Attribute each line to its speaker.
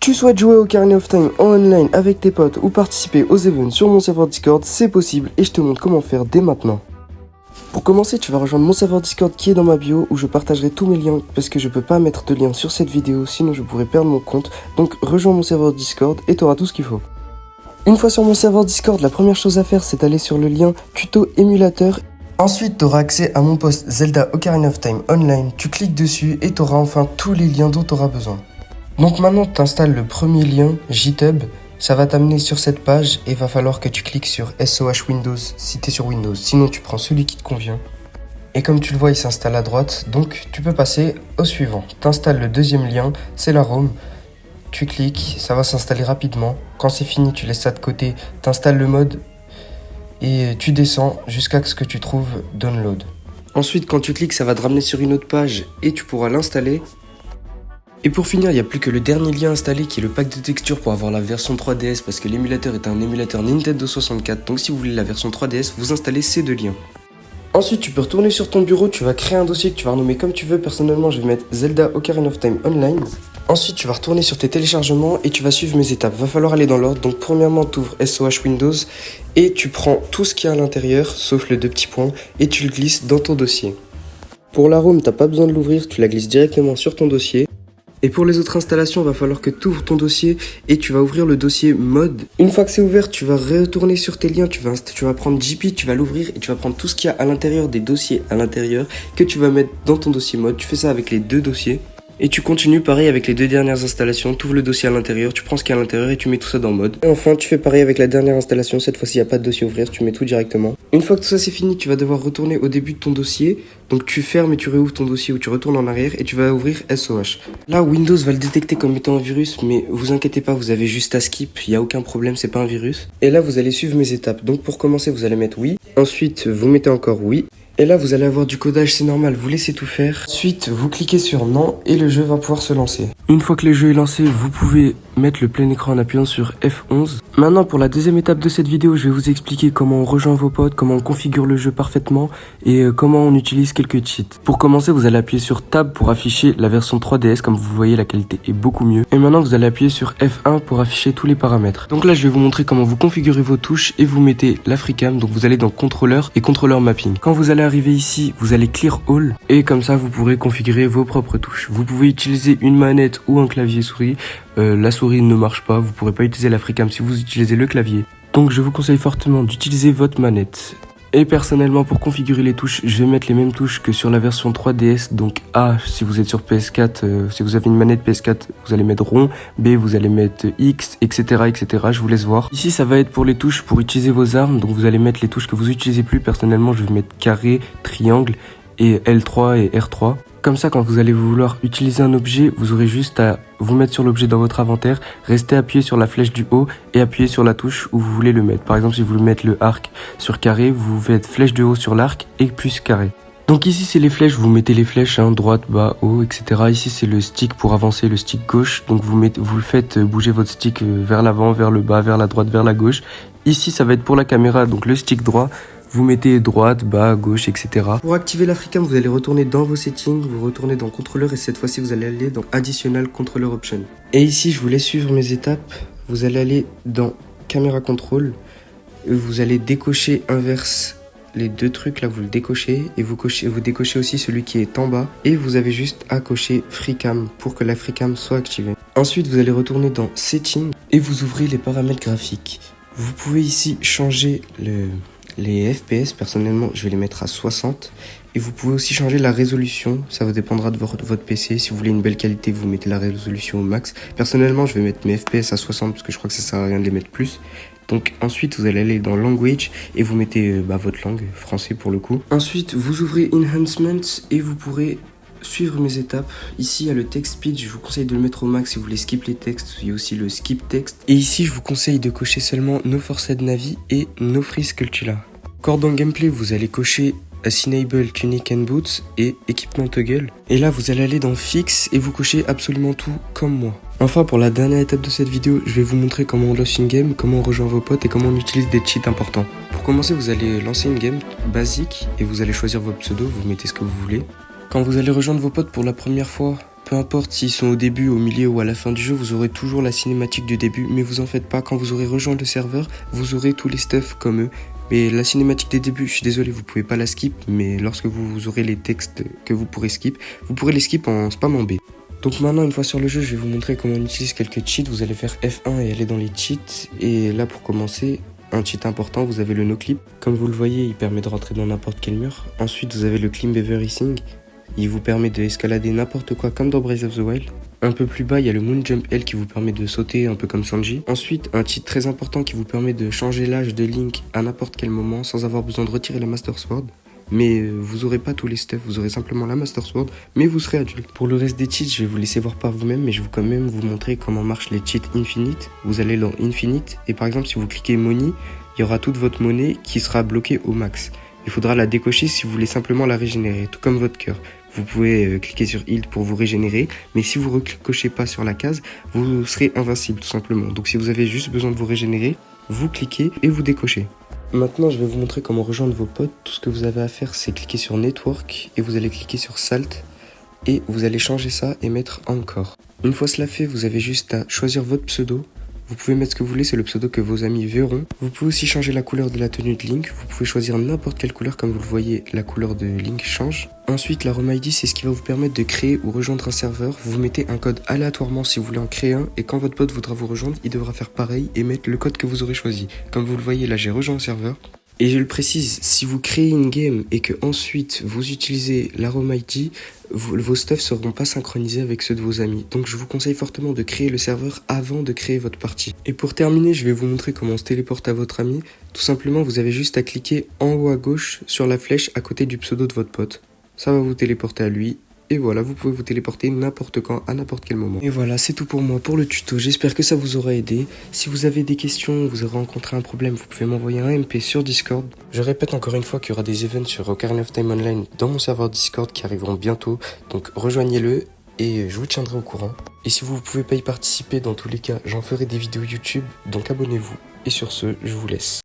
Speaker 1: Tu souhaites jouer au Ocarina of Time en online avec tes potes ou participer aux events sur mon serveur Discord, c'est possible et je te montre comment faire dès maintenant. Pour commencer, tu vas rejoindre mon serveur Discord qui est dans ma bio où je partagerai tous mes liens parce que je peux pas mettre de lien sur cette vidéo sinon je pourrais perdre mon compte. Donc rejoins mon serveur Discord et tu auras tout ce qu'il faut. Une fois sur mon serveur Discord, la première chose à faire c'est d'aller sur le lien tuto émulateur. Ensuite, tu auras accès à mon post Zelda Ocarina of Time Online. Tu cliques dessus et tu auras enfin tous les liens dont tu auras besoin. Donc maintenant, tu installes le premier lien, JTub. Ça va t'amener sur cette page et va falloir que tu cliques sur SOH Windows si tu es sur Windows. Sinon, tu prends celui qui te convient. Et comme tu le vois, il s'installe à droite. Donc, tu peux passer au suivant. Tu installes le deuxième lien, c'est la ROM. Tu cliques, ça va s'installer rapidement. Quand c'est fini, tu laisses ça de côté. Tu installes le mode et tu descends jusqu'à ce que tu trouves Download. Ensuite, quand tu cliques, ça va te ramener sur une autre page et tu pourras l'installer. Et pour finir, il n'y a plus que le dernier lien installé qui est le pack de textures pour avoir la version 3DS parce que l'émulateur est un émulateur Nintendo 64. Donc si vous voulez la version 3DS, vous installez ces deux liens. Ensuite, tu peux retourner sur ton bureau, tu vas créer un dossier que tu vas renommer comme tu veux. Personnellement, je vais mettre Zelda Ocarina of Time Online. Ensuite, tu vas retourner sur tes téléchargements et tu vas suivre mes étapes. Va falloir aller dans l'ordre. Donc premièrement, tu ouvres SOH Windows et tu prends tout ce qu'il y a à l'intérieur, sauf le deux petits points, et tu le glisses dans ton dossier. Pour la ROM, tu n'as pas besoin de l'ouvrir, tu la glisses directement sur ton dossier. Et pour les autres installations, il va falloir que tu ouvres ton dossier et tu vas ouvrir le dossier mode. Une fois que c'est ouvert, tu vas retourner sur tes liens, tu vas prendre JP, tu vas l'ouvrir et tu vas prendre tout ce qu'il y a à l'intérieur des dossiers à l'intérieur que tu vas mettre dans ton dossier mode. Tu fais ça avec les deux dossiers. Et tu continues pareil avec les deux dernières installations, tu ouvres le dossier à l'intérieur, tu prends ce qu'il y a à l'intérieur et tu mets tout ça dans mode. Et enfin, tu fais pareil avec la dernière installation, cette fois-ci il n'y a pas de dossier à ouvrir, tu mets tout directement. Une fois que tout ça c'est fini, tu vas devoir retourner au début de ton dossier, donc tu fermes et tu réouvres ton dossier ou tu retournes en arrière et tu vas ouvrir SOH. Là, Windows va le détecter comme étant un virus, mais vous inquiétez pas, vous avez juste à skip, il n'y a aucun problème, c'est pas un virus. Et là, vous allez suivre mes étapes. Donc pour commencer, vous allez mettre oui, ensuite vous mettez encore oui. Et là, vous allez avoir du codage, c'est normal, vous laissez tout faire. Ensuite, vous cliquez sur non et le jeu va pouvoir se lancer. Une fois que le jeu est lancé, vous pouvez mettre le plein écran en appuyant sur F11. Maintenant, pour la deuxième étape de cette vidéo, je vais vous expliquer comment on rejoint vos potes, comment on configure le jeu parfaitement et comment on utilise quelques cheats. Pour commencer, vous allez appuyer sur Tab pour afficher la version 3DS. Comme vous voyez, la qualité est beaucoup mieux. Et maintenant, vous allez appuyer sur F1 pour afficher tous les paramètres. Donc là, je vais vous montrer comment vous configurez vos touches et vous mettez la FreeCam. Donc vous allez dans contrôleur et contrôleur mapping. Quand vous allez arriver ici, vous allez clear all et comme ça, vous pourrez configurer vos propres touches. Vous pouvez utiliser une manette ou un clavier souris. La souris ne marche pas, vous pourrez pas utiliser la FreeCam si vous utilisez le clavier. Donc je vous conseille fortement d'utiliser votre manette. Et personnellement, pour configurer les touches, je vais mettre les mêmes touches que sur la version 3DS. Donc A, si vous êtes sur PS4, si vous avez une manette PS4, vous allez mettre rond. B, vous allez mettre X, etc., etc. Je vous laisse voir. Ici, ça va être pour les touches pour utiliser vos armes. Donc vous allez mettre les touches que vous utilisez plus. Personnellement, je vais mettre carré, triangle et L3 et R3. Comme ça, quand vous allez vouloir utiliser un objet, vous aurez juste à vous mettre sur l'objet dans votre inventaire, rester appuyé sur la flèche du haut et appuyer sur la touche où vous voulez le mettre. Par exemple, si vous voulez mettre le arc sur carré, vous faites flèche de haut sur l'arc et plus carré. Donc ici, c'est les flèches, vous mettez les flèches, droite, bas, haut, etc. Ici, c'est le stick pour avancer, le stick gauche. Donc vous faites bouger votre stick vers l'avant, vers le bas, vers la droite, vers la gauche. Ici, ça va être pour la caméra, donc le stick droit. Vous mettez droite, bas, gauche, etc. Pour activer la FreeCam, vous allez retourner dans vos settings, vous retournez dans contrôleur et cette fois-ci, vous allez aller dans Additional Controller Option. Et ici, je vous laisse suivre mes étapes. Vous allez aller dans Camera Control. Et vous allez décocher inverse les deux trucs là, vous le décochez et vous décochez aussi celui qui est en bas. Et vous avez juste à cocher FreeCam pour que la FreeCam soit activée. Ensuite, vous allez retourner dans Settings et vous ouvrez les paramètres graphiques. Vous pouvez ici changer les FPS, personnellement je vais les mettre à 60 et vous pouvez aussi changer la résolution, ça vous dépendra de votre PC. Si vous voulez une belle qualité, vous mettez la résolution au max. Personnellement je vais mettre mes FPS à 60 parce que je crois que ça sert à rien de les mettre plus. Donc ensuite vous allez aller dans Language et vous mettez votre langue, français pour le coup. Ensuite vous ouvrez Enhancements et vous pourrez suivre mes étapes. Ici il y a le text speed, je vous conseille de le mettre au max si vous voulez skip les textes. Il y a aussi le skip text. Et ici je vous conseille de cocher seulement No Forced Navi et No Free Sculptura. Encore dans Gameplay, vous allez cocher Assinable Tunic and Boots et Équipement Toggle. Et là vous allez aller dans Fix et vous cochez absolument tout comme moi. Enfin, pour la dernière étape de cette vidéo, je vais vous montrer comment on lance une game, comment on rejoint vos potes et comment on utilise des cheats importants. Pour commencer, vous allez lancer une game basique et vous allez choisir votre pseudo, vous mettez ce que vous voulez. Quand vous allez rejoindre vos potes pour la première fois, Peu importe s'ils sont au début, au milieu ou à la fin du jeu, vous aurez toujours la cinématique du début, mais vous en faites pas, quand vous aurez rejoint le serveur, vous aurez tous les stuff comme eux. Mais la cinématique des débuts, je suis désolé, vous pouvez pas la skip, mais lorsque vous aurez les textes que vous pourrez les skip en spammant B. Donc maintenant, une fois sur le jeu, je vais vous montrer comment on utilise quelques cheats. Vous allez faire F1 et aller dans les cheats. Et là, pour commencer, un cheat important, vous avez le no-clip. Comme vous le voyez, il permet de rentrer dans n'importe quel mur. Ensuite, vous avez le climb everything. Il vous permet d'escalader n'importe quoi comme dans Breath of the Wild. Un peu plus bas, il y a le Moon Jump L qui vous permet de sauter un peu comme Sanji. Ensuite, un cheat très important qui vous permet de changer l'âge de Link à n'importe quel moment sans avoir besoin de retirer la Master Sword. Mais vous aurez pas tous les stuff, vous aurez simplement la Master Sword, mais vous serez adulte. Pour le reste des cheats, je vais vous laisser voir par vous-même, mais je vais quand même vous montrer comment marchent les cheats Infinite. Vous allez dans Infinite, et par exemple, si vous cliquez Money, il y aura toute votre monnaie qui sera bloquée au max. Il faudra la décocher si vous voulez simplement la régénérer, tout comme votre cœur. Vous pouvez cliquer sur Heal pour vous régénérer, mais si vous ne recochez pas sur la case, vous serez invincible tout simplement. Donc si vous avez juste besoin de vous régénérer, vous cliquez et vous décochez. Maintenant, je vais vous montrer comment rejoindre vos potes. Tout ce que vous avez à faire, c'est cliquer sur Network et vous allez cliquer sur Salt et vous allez changer ça et mettre Encore. Une fois cela fait, vous avez juste à choisir votre pseudo. Vous pouvez mettre ce que vous voulez, c'est le pseudo que vos amis verront. Vous pouvez aussi changer la couleur de la tenue de Link. Vous pouvez choisir n'importe quelle couleur, comme vous le voyez, la couleur de Link change. Ensuite, la Roam ID, c'est ce qui va vous permettre de créer ou rejoindre un serveur. Vous mettez un code aléatoirement si vous voulez en créer un. Et quand votre pote voudra vous rejoindre, il devra faire pareil et mettre le code que vous aurez choisi. Comme vous le voyez, là, j'ai rejoint un serveur. Et je le précise, si vous créez une game et que ensuite vous utilisez la Roam ID, vos stuffs seront pas synchronisés avec ceux de vos amis. Donc je vous conseille fortement de créer le serveur avant de créer votre partie. Et pour terminer, je vais vous montrer comment on se téléporte à votre ami. Tout simplement, vous avez juste à cliquer en haut à gauche sur la flèche à côté du pseudo de votre pote. Ça va vous téléporter à lui. Et voilà, vous pouvez vous téléporter n'importe quand, à n'importe quel moment. Et voilà, c'est tout pour moi pour le tuto. J'espère que ça vous aura aidé. Si vous avez des questions, vous aurez rencontré un problème, vous pouvez m'envoyer un MP sur Discord. Je répète encore une fois qu'il y aura des events sur Ocarina of Time Online dans mon serveur Discord qui arriveront bientôt. Donc rejoignez-le et je vous tiendrai au courant. Et si vous ne pouvez pas y participer, dans tous les cas, j'en ferai des vidéos YouTube. Donc abonnez-vous. Et sur ce, je vous laisse.